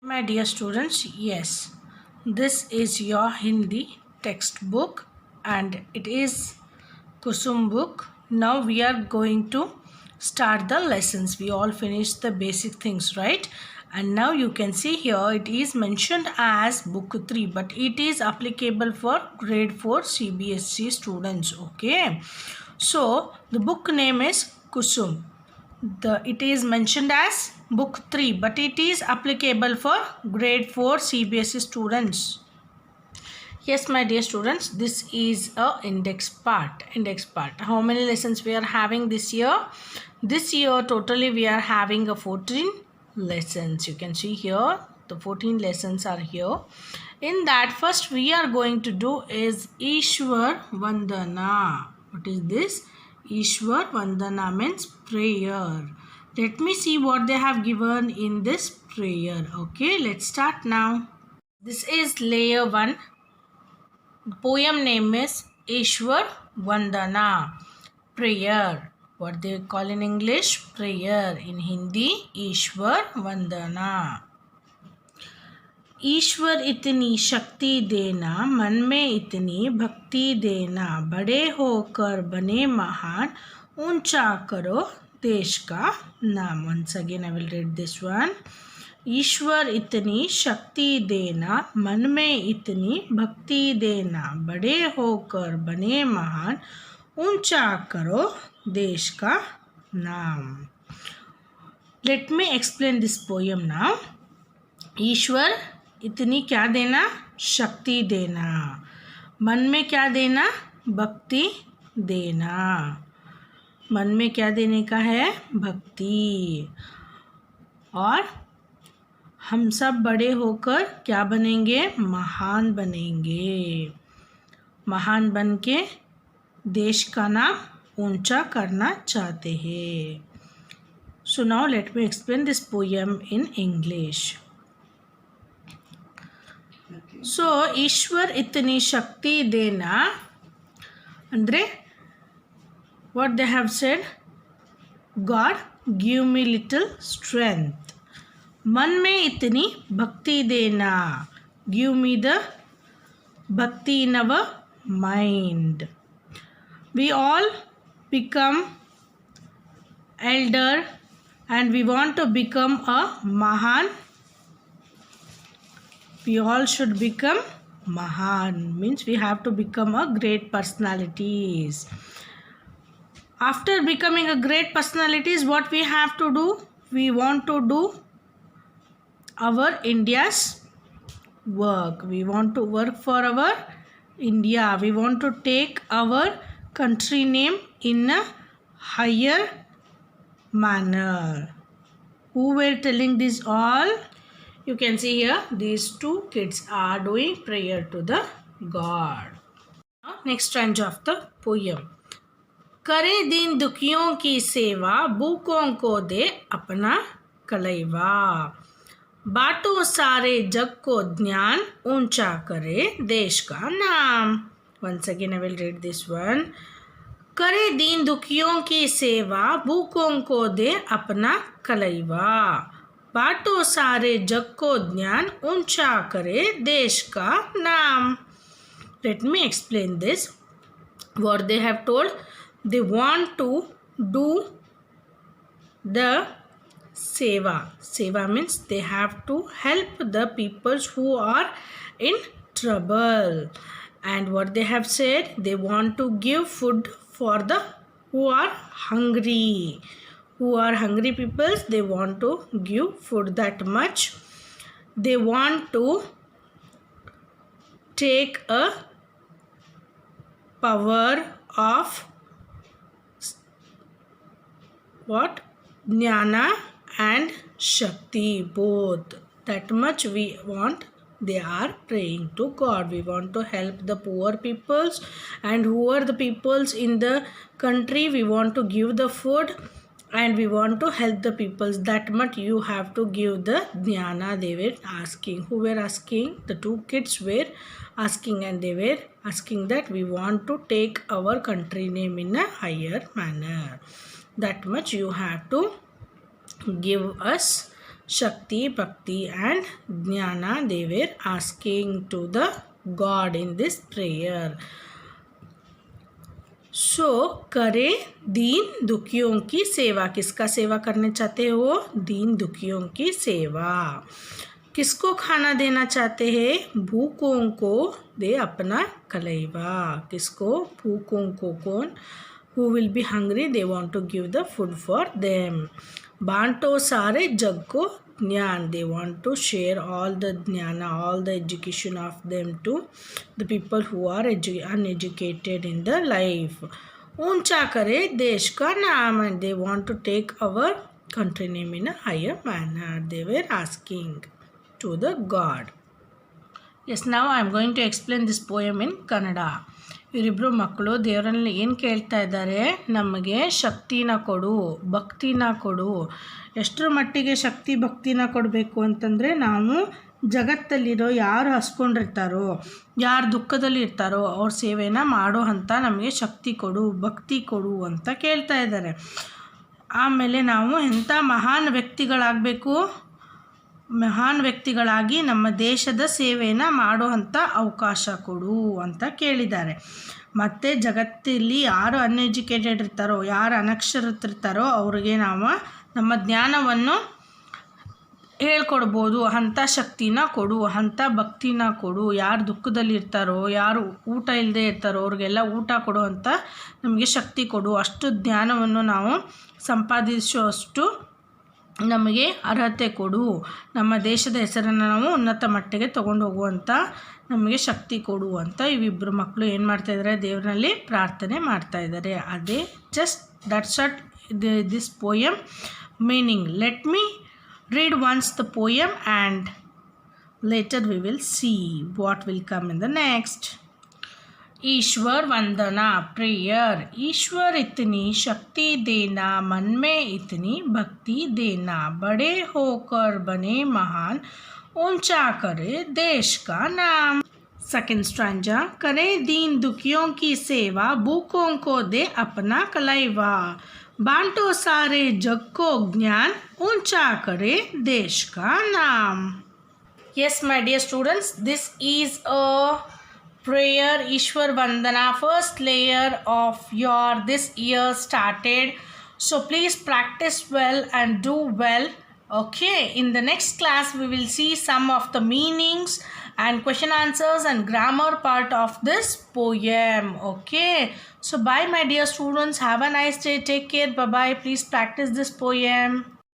My dear students, yes, this is your Hindi textbook and it is Kusum book. Now we are going to start the lessons. We all finished the basic things, right? And now you can see here it is mentioned as book 3, but it is applicable for grade 4 CBSE students, okay? So the book name is Kusum. It is mentioned as book 3, but it is applicable for grade 4 CBSE students. Yes, my dear students, this is a index part. How many lessons we are having this year? This year totally we are having a 14 lessons. You can see here the 14 lessons are here. In that, first we are going to do is Ishwar Vandana. What is this? Ishwar Vandana means prayer. Let me see what they have given in this prayer. Okay, let's start now. This is layer 1. The poem name is Ishwar Vandana. Prayer. What they call in English? Prayer. In Hindi, Ishwar Vandana. ईश्वर इतनी शक्ति देना, मन में इतनी भक्ति देना, बड़े होकर बने महान, ऊंचा करो देश का नाम. Once again I will read this one. ईश्वर इतनी शक्ति देना, मन में इतनी भक्ति देना, बड़े होकर बने महान, ऊंचा करो देश का नाम. Let me explain this poem now. ईश्वर इतनी क्या देना? शक्ति देना. मन में क्या देना? भक्ति देना. मन में क्या देने का है? भक्ति. और हम सब बड़े होकर क्या बनेंगे? महान बनेंगे. महान बन के देश का नाम ऊंचा करना चाहते हैं. So now let me explain this poem in English. So ईश्वर इतनी शक्ति देना ಅಂದರೆ what they have said, God give me little strength. मन में इतनी भक्ति देना, give me the bhakti in our mind. We all become elder and we want to become a mahan. We all should become mahan, means we have to become a great personalities. After becoming a great personalities, what we have to do? We want to do our India's work. We want to work for our India. We want to take our country name in a higher manner. Who were telling this all? You can see here these two kids are doing prayer to the God. Next range of the poem. करे दीन दुखियों की सेवा, भूखों को दे अपना कलेवा, बांटो सारे जग को ज्ञान, ऊंचा करे देश का नाम. Once again I will read this one. करे दीन दुखियों की सेवा, भूखों को दे अपना कलेवा, बांटो सारे जग को ज्ञान, ऊंचा करे देश का नाम. Let me explain this. What they have told, they want to do the seva. Seva means they have to help the people who are in trouble. And what they have said, they want to give food for the who are hungry. Who are hungry people, they want to give food that much. They want to take a power of what? Jnana and Shakti, both. That much we want. They are praying to God. We want to help the poor peoples, and who are the peoples in the country, we want to give the food and we want to help the peoples. That much you have to give the jnana. They were asking. Who were asking? The two kids were asking, and they were asking that we want to take our country name in a higher manner. That much you have to give us Shakti, Bhakti and Jnana they were asking to the God in this prayer. करे दीन दुखियों की सेवा. किसका सेवा करने चाहते हो? दीन दुखियों की सेवा. किसको खाना देना चाहते हैं? भूखों को दे अपना कलेवा. किसको? भूखों को. कौन? Who will be hungry, they want to give the food for them. बांटो सारे जग को ज्ञान. They want to share all the jnana, all the education of them to the people who are uneducated in the life. ऊंचा करे देश का नाम. And they want to take our country name in a higher manner. They were asking to the God. Yes, now I am going to explain this poem in Kannada. ಇವರಿಬ್ಬರು ಮಕ್ಕಳು ದೇವರಲ್ಲಿ ಏನು ಕೇಳ್ತಾ ಇದ್ದಾರೆ? ನಮಗೆ ಶಕ್ತಿನ ಕೊಡು, ಭಕ್ತಿನ ಕೊಡು. ಎಷ್ಟರ ಮಟ್ಟಿಗೆ ಶಕ್ತಿ ಭಕ್ತಿನ ಕೊಡಬೇಕು ಅಂತಂದರೆ, ನಾವು ಜಗತ್ತಲ್ಲಿರೋ ಯಾರು ಹಸ್ಕೊಂಡಿರ್ತಾರೋ, ಯಾರು ದುಃಖದಲ್ಲಿ ಇರ್ತಾರೋ ಅವ್ರ ಸೇವೆನ ಮಾಡೋ ಅಂತ ನಮಗೆ ಶಕ್ತಿ ಕೊಡು, ಭಕ್ತಿ ಕೊಡು ಅಂತ ಕೇಳ್ತಾ ಇದ್ದಾರೆ. ಆಮೇಲೆ ನಾವು ಎಂಥ ಮಹಾನ್ ವ್ಯಕ್ತಿಗಳಾಗಬೇಕು? ಮಹಾನ್ ವ್ಯಕ್ತಿಗಳಾಗಿ ನಮ್ಮ ದೇಶದ ಸೇವೆಯನ್ನು ಮಾಡೋ ಅಂಥ ಅವಕಾಶ ಕೊಡು ಅಂತ ಕೇಳಿದ್ದಾರೆ. ಮತ್ತು ಜಗತ್ತಲ್ಲಿ ಯಾರು ಅನ್ಎಜುಕೇಟೆಡ್ ಇರ್ತಾರೋ, ಯಾರು ಅನಕ್ಷರರಿರ್ತಾರೋ ಅವ್ರಿಗೆ ನಾವು ನಮ್ಮ ಜ್ಞಾನವನ್ನು ಹೇಳ್ಕೊಡ್ಬೋದು. ಅಂಥ ಶಕ್ತಿನ ಕೊಡು, ಅಂಥ ಭಕ್ತಿನ ಕೊಡು. ಯಾರು ದುಃಖದಲ್ಲಿ ಇರ್ತಾರೋ, ಯಾರು ಊಟ ಇಲ್ಲದೆ ಇರ್ತಾರೋ ಅವ್ರಿಗೆಲ್ಲ ಊಟ ಕೊಡು ಅಂತ ನಮಗೆ ಶಕ್ತಿ ಕೊಡು. ಅಷ್ಟು ಜ್ಞಾನವನ್ನು ನಾವು ಸಂಪಾದಿಸುವಷ್ಟು ನಮಗೆ ಅರ್ಹತೆ ಕೊಡು. ನಮ್ಮ ದೇಶದ ಹೆಸರನ್ನು ನಾವು ಉನ್ನತ ಮಟ್ಟಿಗೆ ತೊಗೊಂಡು ಹೋಗುವಂಥ ನಮಗೆ ಶಕ್ತಿ ಕೊಡು ಅಂತ ಇವಿಬ್ಬರು ಮಕ್ಕಳು ಏನು ಮಾಡ್ತಾಯಿದ್ದಾರೆ? ದೇವರಲ್ಲಿ ಪ್ರಾರ್ಥನೆ ಮಾಡ್ತಾಯಿದ್ದಾರೆ. ಅದೇ just that's what this poem meaning. Let me read once the poem and later we will see what will come in the next. ईश्वर वंदना प्रेयर. ईश्वर इतनी शक्ति देना, मन में इतनी भक्ति देना, बड़े होकर बने महान, ऊंचा करे देश का नाम. सेकंड स्ट्रैंजा. करे दीन दुखियों की सेवा, भूखों को दे अपना कलेवा, बांटो सारे जग को ज्ञान, ऊंचा करे देश का नाम. Yes, my dear students, this is a prayer Ishwar Vandana, first layer of your this year started. So please practice well and do well. Okay, in the next class we will see some of the meanings and question answers and grammar part of this poem. Okay, so bye my dear students, have a nice day, take care, bye bye. Please practice this poem.